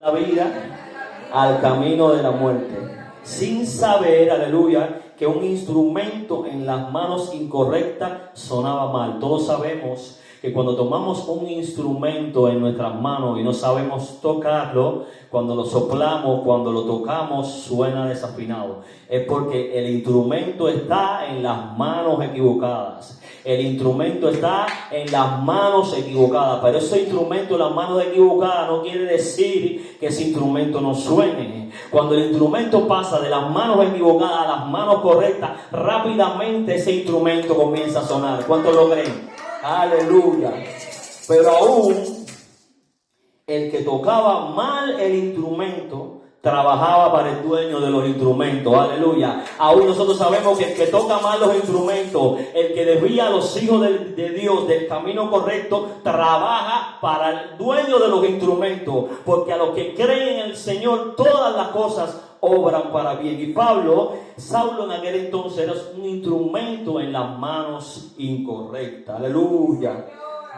la vida al camino de la muerte, sin saber, aleluya, que un instrumento en las manos incorrectas sonaba mal. Todos sabemos que cuando tomamos un instrumento en nuestras manos y no sabemos tocarlo, cuando lo soplamos, cuando lo tocamos, suena desafinado. Es porque el instrumento está en las manos equivocadas. El instrumento está en las manos equivocadas. Pero ese instrumento en las manos equivocadas no quiere decir que ese instrumento no suene. Cuando el instrumento pasa de las manos equivocadas a las manos correctas, rápidamente ese instrumento comienza a sonar. ¿Cuántos lo creen? Aleluya. Pero aún el que tocaba mal el instrumento trabajaba para el dueño de los instrumentos. Aleluya. Aún nosotros sabemos que el que toca mal los instrumentos, el que desvía a los hijos de Dios del camino correcto, trabaja para el dueño de los instrumentos, porque a los que creen en el Señor todas las cosas obran para bien. Y Saulo en aquel entonces era un instrumento en las manos incorrectas. Aleluya.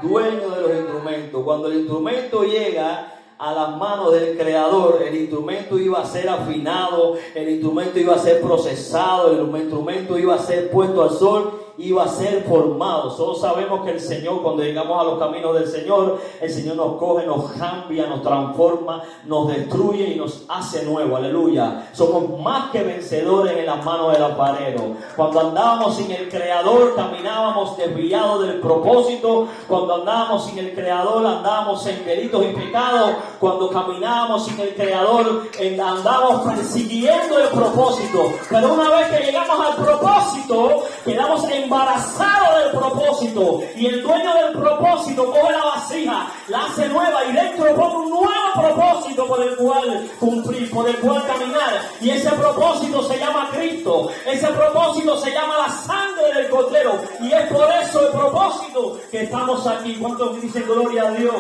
Dueño de los instrumentos. Cuando el instrumento llega a las manos del Creador, el instrumento iba a ser afinado, el instrumento iba a ser procesado, el instrumento iba a ser puesto al sol, iba a ser formado. Todos sabemos que el Señor, cuando llegamos a los caminos del Señor, el Señor nos coge, nos cambia, nos transforma, nos destruye y nos hace nuevo. Aleluya. Somos más que vencedores en las manos del alfarero. Cuando andábamos sin el Creador, caminábamos desviados del propósito. Cuando andábamos sin el Creador, andábamos en delitos y pecados. Cuando caminábamos sin el Creador, andábamos persiguiendo el propósito. Pero una vez que llegamos al propósito, quedamos embarazados del propósito. Y el dueño del propósito coge la vasija, la hace nueva y dentro pone un nuevo propósito por el cual cumplir, por el cual caminar. Y ese propósito se llama Cristo. Ese propósito se llama la sangre del Cordero. Y es por eso el propósito que estamos aquí. ¿Cuántos dicen gloria a Dios?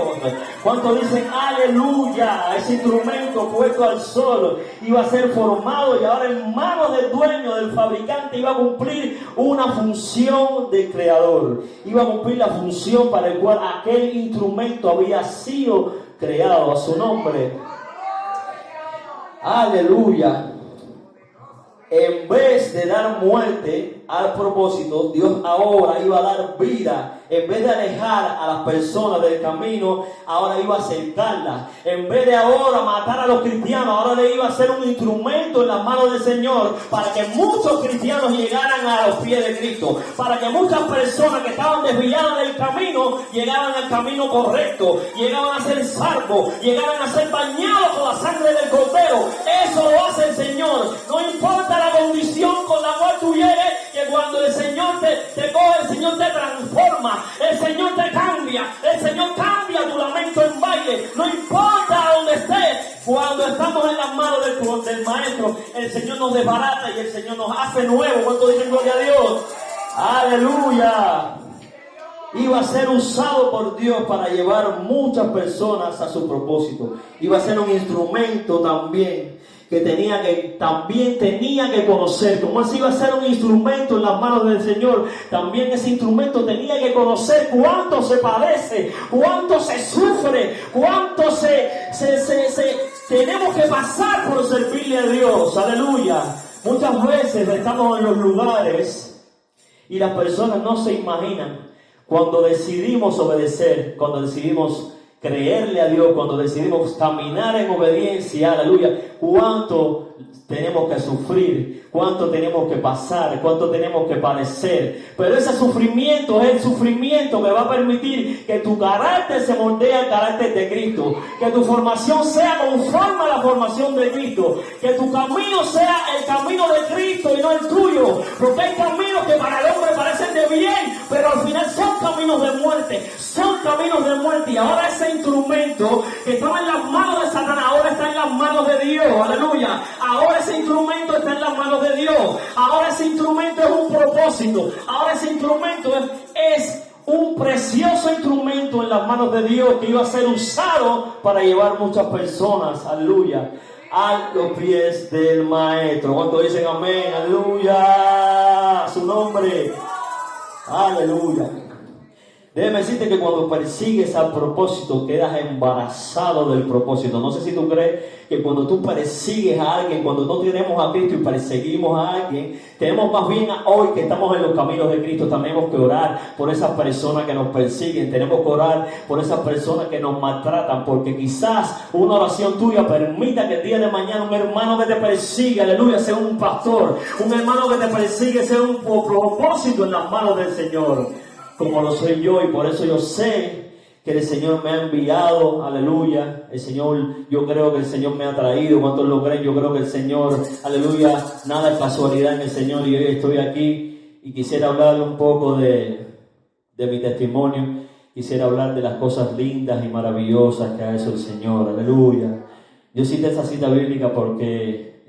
¿Cuántos dicen aleluya? Ese instrumento puesto al sol iba a ser formado y ahora en manos del dueño, del fabricante, iba a cumplir una función del Creador. Iba a cumplir la función para el cual aquel instrumento había sido creado. A su nombre. Aleluya. En vez de dar muerte al propósito, Dios ahora iba a dar vida. En vez de alejar a las personas del camino, ahora iba a acercarlas. En vez de ahora matar a los cristianos, ahora le iba a ser un instrumento en las manos del Señor para que muchos cristianos llegaran a los pies de Cristo. Para que muchas personas que estaban desviadas del camino llegaran al camino correcto. Llegaban a ser salvos, llegaran a ser bañados por la sangre del Cordero. Eso lo hace el Señor. No importa la condición con la cual tú llegues, que cuando el Señor te coge, el Señor te transforma. El Señor te cambia. El Señor cambia tu lamento en baile. No importa dónde estés. Cuando estamos en las manos del Maestro, el Señor nos desbarata y el Señor nos hace nuevo. ¿Cuánto dicen gloria a Dios? Aleluya. Iba a ser usado por Dios para llevar muchas personas a su propósito. Iba a ser un instrumento también que también tenía que conocer. Como así iba a ser un instrumento en las manos del Señor, también ese instrumento tenía que conocer cuánto se padece, cuánto se sufre, cuánto tenemos que pasar por servirle a Dios. Aleluya. Muchas veces estamos en los lugares y las personas no se imaginan cuando decidimos obedecer, cuando decidimos creerle a Dios, cuando decidimos caminar en obediencia, aleluya, cuánto tenemos que sufrir, cuánto tenemos que pasar, cuánto tenemos que padecer. Pero ese sufrimiento es el sufrimiento que va a permitir que tu carácter se moldee al carácter de Cristo, que tu formación sea conforme a la formación de Cristo, que tu camino sea el camino de Cristo y no el tuyo, porque hay caminos que para el hombre parecen de bien, pero al final son caminos de muerte, y ahora ese instrumento que estaba en las manos de Satanás, ahora está en las manos de Dios. Aleluya. Ahora ese instrumento está en las manos de Dios. Ahora ese instrumento es un propósito. Ahora ese instrumento es un precioso instrumento en las manos de Dios que iba a ser usado para llevar muchas personas, aleluya, a los pies del Maestro. ¿Cuántos dicen amén? Aleluya. A su nombre. Aleluya. Déjame decirte que cuando persigues al propósito, quedas embarazado del propósito. No sé si tú crees que cuando tú persigues a alguien, cuando no tenemos a Cristo y perseguimos a alguien, tenemos más bien hoy que estamos en los caminos de Cristo, tenemos que orar por esas personas que nos persiguen, tenemos que orar por esas personas que nos maltratan, porque quizás una oración tuya permita que el día de mañana un hermano que te persigue, aleluya, sea un pastor, un hermano que te persigue sea un propósito en las manos del Señor, como lo soy yo, y por eso yo sé que el Señor me ha enviado, aleluya. El Señor, yo creo que el Señor me ha traído. ¿Cuántos lo creen? Yo creo que el Señor, aleluya, nada es casualidad en el Señor, y hoy estoy aquí y quisiera hablar un poco de mi testimonio. Quisiera hablar de las cosas lindas y maravillosas que ha hecho el Señor, aleluya. Yo cité esa cita bíblica porque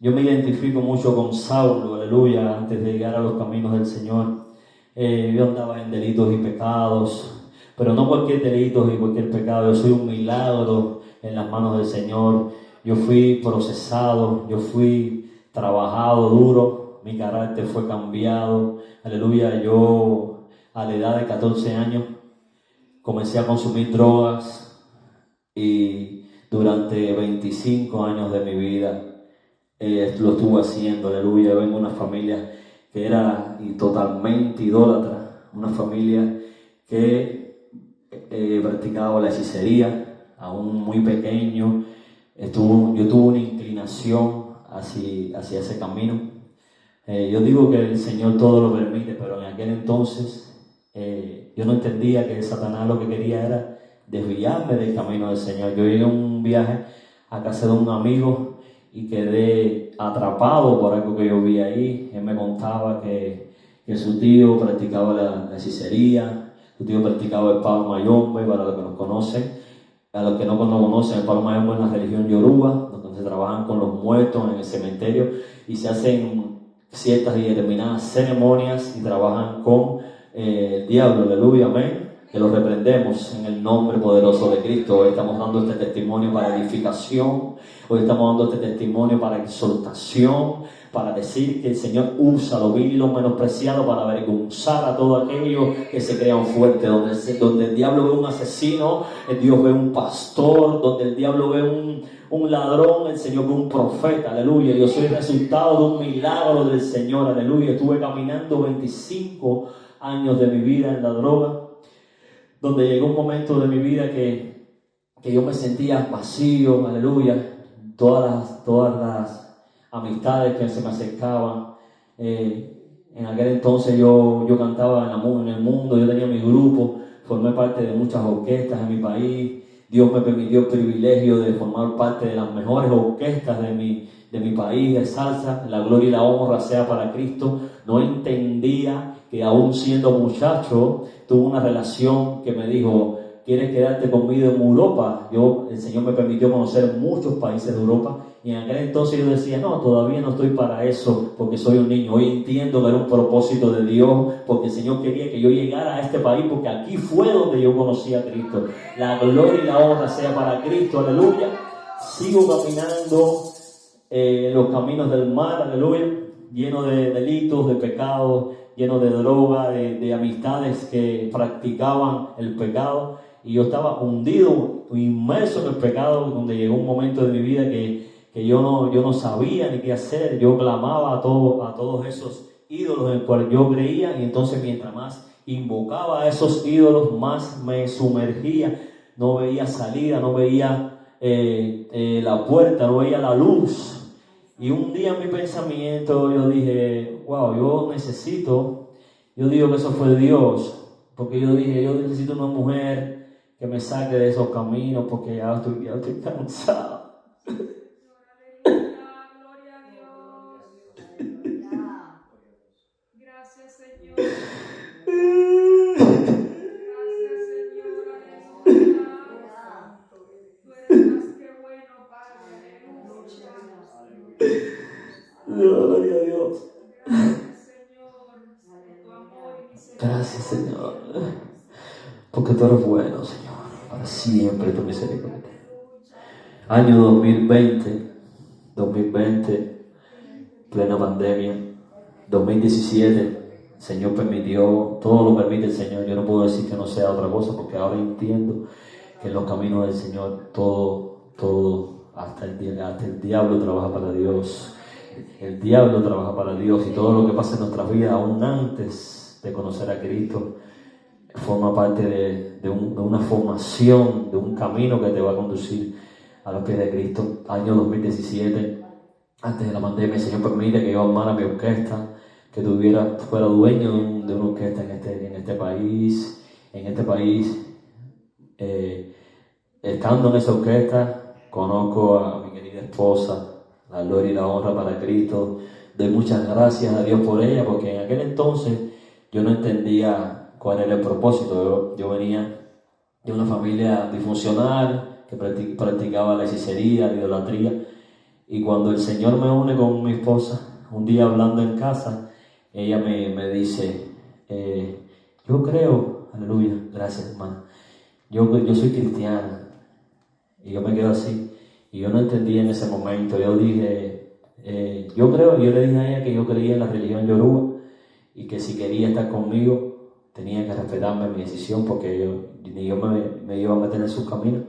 yo me identifico mucho con Saulo, aleluya, antes de llegar a los caminos del Señor. Yo andaba en delitos y pecados, pero no cualquier delito y cualquier pecado. Yo soy un milagro en las manos del Señor. Yo fui procesado, yo fui trabajado duro, mi carácter fue cambiado, aleluya. Yo a la edad de 14 años comencé a consumir drogas y durante 25 años de mi vida lo estuve haciendo, aleluya. Vengo de una familia que era totalmente idólatra, una familia que practicaba la hechicería, aún muy pequeño. Yo tuve una inclinación hacia ese camino. Yo digo que el Señor todo lo permite, pero en aquel entonces yo no entendía que Satanás lo que quería era desviarme del camino del Señor. Yo llegué a un viaje a casa de un amigo y quedé atrapado por algo que yo vi ahí. Él me contaba que su tío practicaba la hechicería, su tío practicaba el palo mayombe, para los que nos conocen. A los que no nos conocen, el palo mayombe es la religión yoruba, donde se trabajan con los muertos en el cementerio y se hacen ciertas y determinadas ceremonias y trabajan con el diablo, aleluya, amén. Que lo reprendemos en el nombre poderoso de Cristo. Hoy estamos dando este testimonio para edificación, hoy estamos dando este testimonio para exhortación, para decir que el Señor usa lo vil y lo menospreciado para avergonzar a todos aquellos que se crean fuertes. Donde el diablo ve un asesino, el Dios ve un pastor. Donde el diablo ve un ladrón, el Señor ve un profeta, aleluya. Yo soy resultado de un milagro del Señor, aleluya. Estuve caminando 25 años de mi vida en la droga, donde llegó un momento de mi vida que yo me sentía vacío, aleluya. Todas las amistades que se me acercaban, en aquel entonces yo cantaba en el mundo, yo tenía mi grupo, formé parte de muchas orquestas en mi país. Dios me permitió el privilegio de formar parte de las mejores orquestas de mi país de salsa. La gloria y la honra sea para Cristo. No entendía que aún siendo muchacho tuve una relación que me dijo: ¿quieres quedarte conmigo en Europa? El Señor me permitió conocer muchos países de Europa, y en aquel entonces yo decía: no, todavía no estoy para eso, porque soy un niño. Hoy entiendo que era un propósito de Dios, porque el Señor quería que yo llegara a este país, porque aquí fue donde yo conocí a Cristo. La gloria y la honra sea para Cristo, aleluya. Sigo caminando los caminos del mal, aleluya, lleno de delitos, de pecados, lleno de droga, de amistades que practicaban el pecado. Y yo estaba hundido, inmerso en el pecado, donde llegó un momento de mi vida que yo no sabía ni qué hacer. Yo clamaba a todos esos ídolos en los cuales yo creía, y entonces mientras más invocaba a esos ídolos, más me sumergía. No veía salida, no veía la puerta, no veía la luz. Y un día en mi pensamiento yo dije: wow, yo digo que eso fue Dios, porque yo dije: yo necesito una mujer que me saque de esos caminos, porque ya estoy cansado. Gloria a Dios. Gracias, Señor. Gracias, Señor. Aleluya. Tú eres más que bueno, Padre. Aleluya. Gloria a Dios. Gracias, Señor, por tu amor y misericordia. Gracias, Señor, porque tú eres bueno, Señor, para siempre tu misericordia. Año 2020, plena pandemia. 2017, el Señor permitió, todo lo permite el Señor. Yo no puedo decir que no sea otra cosa, porque ahora entiendo que en los caminos del Señor todo, hasta el diablo trabaja para Dios. El diablo trabaja para Dios, y todo lo que pasa en nuestras vidas, aún antes de conocer a Cristo, forma parte de una formación, de un camino que te va a conducir a los pies de Cristo. Año 2017, antes de la pandemia, el Señor permite que yo armara mi orquesta, que fuera dueño de una orquesta en este país. Estando en esa orquesta, conozco a mi querida esposa, la gloria y la honra para Cristo. Doy muchas gracias a Dios por ella, porque en aquel entonces yo no entendía cuál era el propósito. Yo venía de una familia disfuncional que practicaba la hechicería, la idolatría, y cuando el Señor me une con mi esposa, un día hablando en casa, ella me dice, yo creo, aleluya, gracias hermana, yo soy cristiana. Y yo me quedo así, y yo no entendía en ese momento. Yo dije, yo le dije a ella que yo creía en la religión yoruba, y que si quería estar conmigo tenía que respetarme mi decisión, porque ni yo me iba a meter en sus caminos,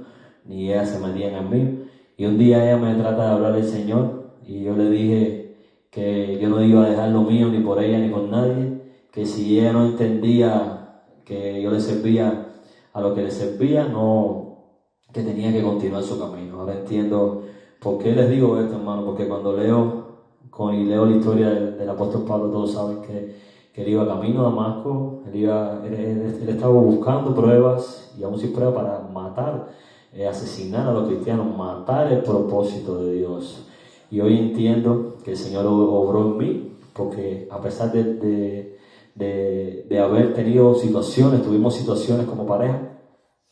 ni ella se metía en el mío. Y un día ella me trata de hablar del Señor, y yo le dije que yo no iba a dejar lo mío ni por ella ni por nadie, que si ella no entendía que yo le servía a lo que le servía, que tenía que continuar su camino. Ahora entiendo por qué les digo esto, hermano, porque cuando leo la historia del apóstol Pablo, todos saben que él iba camino a Damasco. Él estaba buscando pruebas, y aún sin pruebas, para matar, asesinar a los cristianos, matar el propósito de Dios. Y hoy entiendo que el Señor obró en mí, porque a pesar de haber tenido tuvimos situaciones como pareja,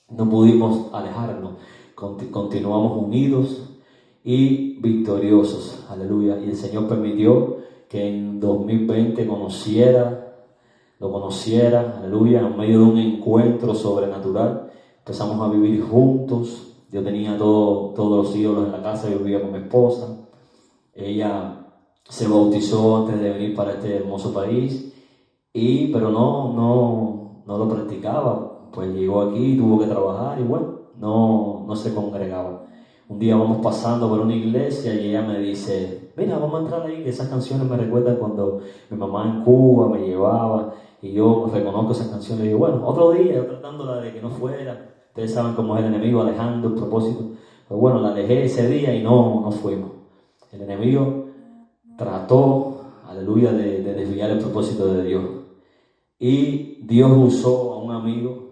no pudimos alejarnos, continuamos unidos y victoriosos, aleluya. Y el Señor permitió que en 2020 lo conociera, aleluya, en medio de un encuentro sobrenatural. Empezamos a vivir juntos. Yo tenía todos los ídolos en la casa. Yo vivía con mi esposa. Ella se bautizó antes de venir para este hermoso país, pero no lo practicaba. Pues llegó aquí, tuvo que trabajar, y bueno, no se congregaba. Un día vamos pasando por una iglesia y ella me dice, mira, vamos a entrar ahí, que esas canciones me recuerdan cuando mi mamá en Cuba me llevaba, y yo reconozco esas canciones. Y digo, bueno, otro día, yo tratándola de que no fuera. Ustedes saben cómo es el enemigo, alejando el propósito. Pues bueno, la dejé ese día y no fuimos. El enemigo trató, aleluya, de desviar el propósito de Dios. Y Dios usó a un amigo,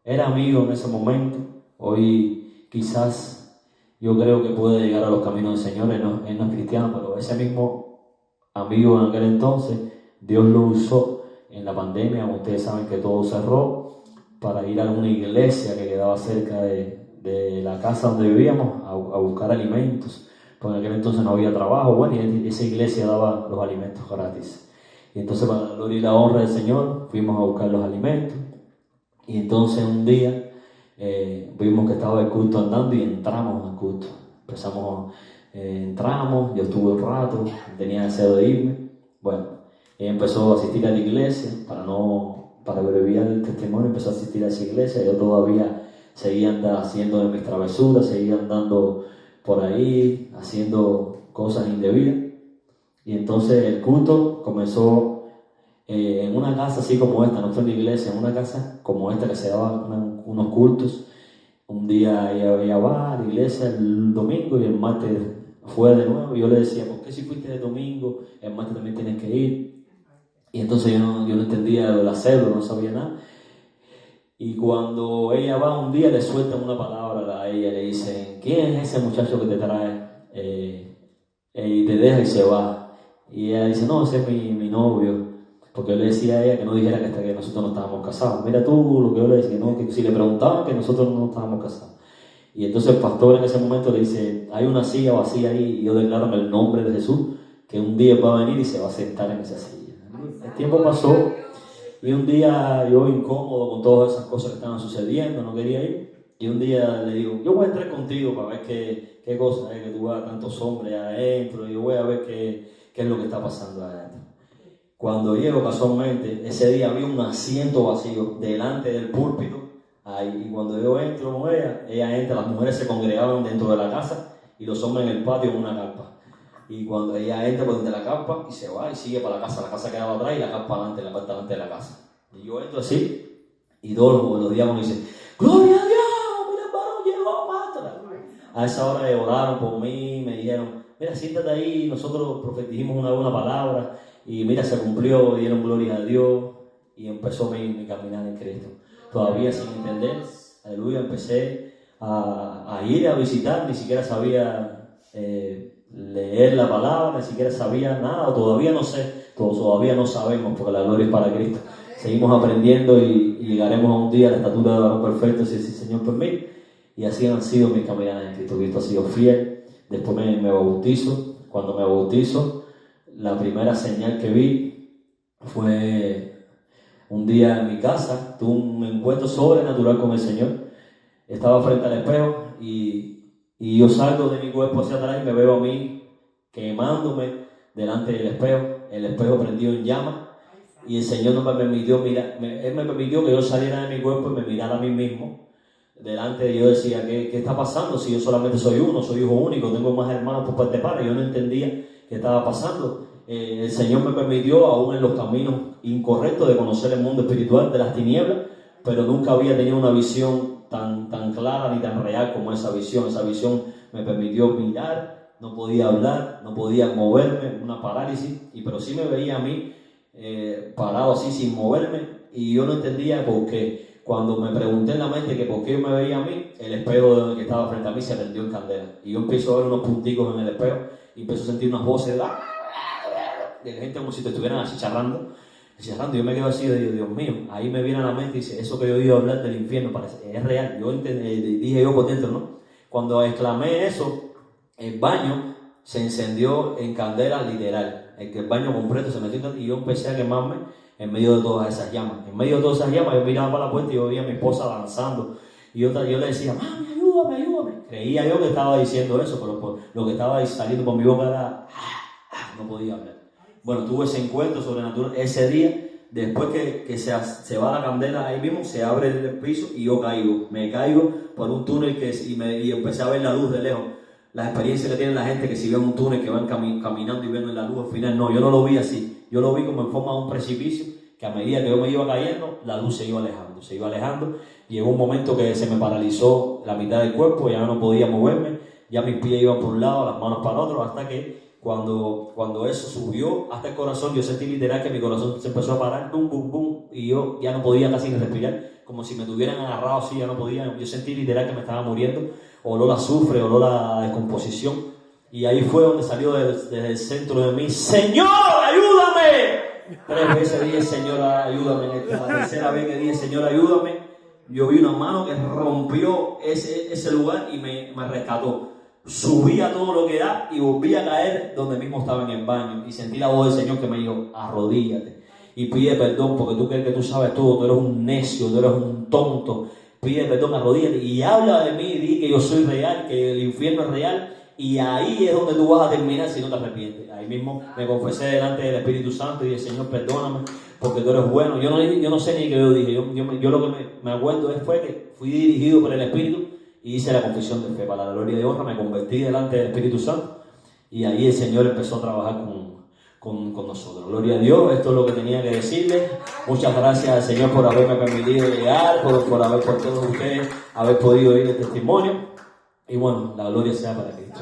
era amigo en ese momento. Hoy quizás yo creo que puede llegar a los caminos del Señor. Él no es cristiano, pero ese mismo amigo en aquel entonces, Dios lo usó en la pandemia. Ustedes saben que todo cerró, para ir a una iglesia que quedaba cerca de la casa donde vivíamos a buscar alimentos, porque en aquel entonces no había trabajo. Bueno, y esa iglesia daba los alimentos gratis. Y entonces, para la gloria y la honra del Señor, fuimos a buscar los alimentos. Y entonces un día vimos que estaba el culto andando, y entramos al culto. Entramos, yo estuve un rato, tenía deseo de irme. Bueno, ella empezó a asistir a la iglesia, para abreviar el testimonio, empezó a asistir a esa iglesia. Yo todavía seguía haciendo de mis travesuras, seguía andando por ahí, haciendo cosas indebidas. Y entonces el culto comenzó en una casa así como esta, no fue en la iglesia, en una casa como esta que se daban unos cultos. Un día ella va a la iglesia el domingo, y el martes fue de nuevo. Y yo le decía, ¿por qué si fuiste de domingo, el martes también tienes que ir? Y entonces yo no entendía lo del hacerlo, no sabía nada. Y cuando ella va un día, le sueltan una palabra a ella, le dicen, ¿quién es ese muchacho que te trae? Y te deja y se va. Y ella dice, no, ese es mi novio. Porque yo le decía a ella que no dijera que nosotros no estábamos casados. Mira tú lo que yo le decía, que si le preguntaban que nosotros no estábamos casados. Y entonces el pastor en ese momento le dice, hay una silla vacía ahí, y yo declaro en el nombre de Jesús que un día va a venir y se va a sentar en esa silla. El tiempo pasó, y un día yo, incómodo con todas esas cosas que estaban sucediendo, no quería ir. Y un día le digo, yo voy a entrar contigo para ver qué cosa es, que tú vas a tantos hombres adentro, y yo voy a ver qué es lo que está pasando adentro. Cuando llego casualmente, ese día había un asiento vacío delante del púlpito. Ahí, y cuando yo entro con ella entra, las mujeres se congregaban dentro de la casa y los hombres en el patio en una carpa. Y cuando ella entra por donde la carpa y se va y sigue para la casa quedaba atrás y la carpa adelante, la parte delante de la casa. Y yo entro así y todos los diáconos dicen, ¡Gloria a Dios! ¡Mira el varón llegó, pastor! A esa hora oraron por mí, me dijeron, mira, siéntate ahí, nosotros dijimos una buena palabra y mira, se cumplió, dieron gloria a Dios y empezó mi caminar en Cristo. Todavía sin entender, aleluya, empecé a ir a visitar, ni siquiera sabía leer la palabra, ni siquiera sabía nada, todavía no sé, todavía no sabemos, porque la gloria es para Cristo. Seguimos aprendiendo y llegaremos a un día a la estatura de varón perfecto, si el Señor permite, y así han sido mis caminadas en Cristo. Cristo ha sido fiel. Después me bautizo. Cuando me bautizo, la primera señal que vi fue un día en mi casa, tuve un encuentro sobrenatural con el Señor. Estaba frente al espejo y yo salgo de mi cuerpo hacia atrás y me veo a mí quemándome delante del espejo, el espejo prendido en llamas, y el Señor no me permitió mirar, Él me permitió que yo saliera de mi cuerpo y me mirara a mí mismo. Delante de yo decía, ¿qué está pasando? Si yo solamente soy uno, soy hijo único, tengo más hermanos por parte de padre, yo no entendía qué estaba pasando. El Señor me permitió, aún en los caminos incorrectos, de conocer el mundo espiritual de las tinieblas, pero nunca había tenido una visión tan clara ni tan real como esa visión. Esa visión me permitió mirar, no podía hablar, no podía moverme, una parálisis, pero sí me veía a mí parado así sin moverme, y yo no entendía por qué. Cuando me pregunté en la mente que por qué yo me veía a mí, el espejo que estaba frente a mí se prendió en candela. Y yo empiezo a ver unos punticos en el espejo y empiezo a sentir unas voces de gente como si te estuvieran así charrando. Y yo me quedo así de Dios mío. Ahí me viene a la mente y dice, eso que yo he oído hablar del infierno parece, es real. Yo dije yo por dentro, ¿no? Cuando exclamé eso, el baño se encendió en candela literal. El baño completo se metió y yo empecé a quemarme en medio de todas esas llamas. En medio de todas esas llamas yo miraba para la puerta y yo veía a mi esposa avanzando. Y yo le decía, mami, ayúdame. Creía yo que estaba diciendo eso, pero por lo que estaba saliendo por mi boca era, no podía hablar. Bueno, tuve ese encuentro sobrenatural ese día. Después que se va la candela ahí mismo, se abre el piso y yo caigo. Me caigo por un túnel y empecé a ver la luz de lejos. Las experiencias que tiene la gente que si ven un túnel que van caminando y viendo la luz al final, no, yo no lo vi así. Yo lo vi como en forma de un precipicio, que a medida que yo me iba cayendo, la luz se iba alejando. Llegó un momento que se me paralizó la mitad del cuerpo, ya no podía moverme, ya mis pies iban por un lado, las manos para otro, hasta que cuando eso subió hasta el corazón, yo sentí literal que mi corazón se empezó a parar, bum, bum, bum, y yo ya no podía casi ni respirar, como si me tuvieran agarrado así, ya no podía. Yo sentí literal que me estaba muriendo, olor a azufre, olor a descomposición. Y ahí fue donde salió desde el centro de mí, ¡Señor, ayúdame! 3 veces dije, Señor, ayúdame. La tercera vez que dije, Señor, ayúdame, yo vi una mano que rompió ese lugar y me rescató. Subí a todo lo que da y volví a caer donde mismo estaba en el baño. Y sentí la voz del Señor que me dijo, arrodíllate y pide perdón, porque tú crees que tú sabes todo, tú eres un necio, tú eres un tonto. Pide perdón, arrodíllate y habla de mí y di que yo soy real, que el infierno es real. Y ahí es donde tú vas a terminar si no te arrepientes. Ahí mismo me confesé delante del Espíritu Santo y dije, Señor, perdóname, porque tú eres bueno. Yo no sé ni qué yo dije. Yo lo que me acuerdo fue que fui dirigido por el Espíritu y hice la confesión de fe. Para la gloria de honra me convertí delante del Espíritu Santo. Y ahí el Señor empezó a trabajar con nosotros. Gloria a Dios, esto es lo que tenía que decirles. Muchas gracias al Señor por haberme permitido llegar, por todos ustedes haber podido oír el testimonio. Y bueno, la gloria sea para Cristo.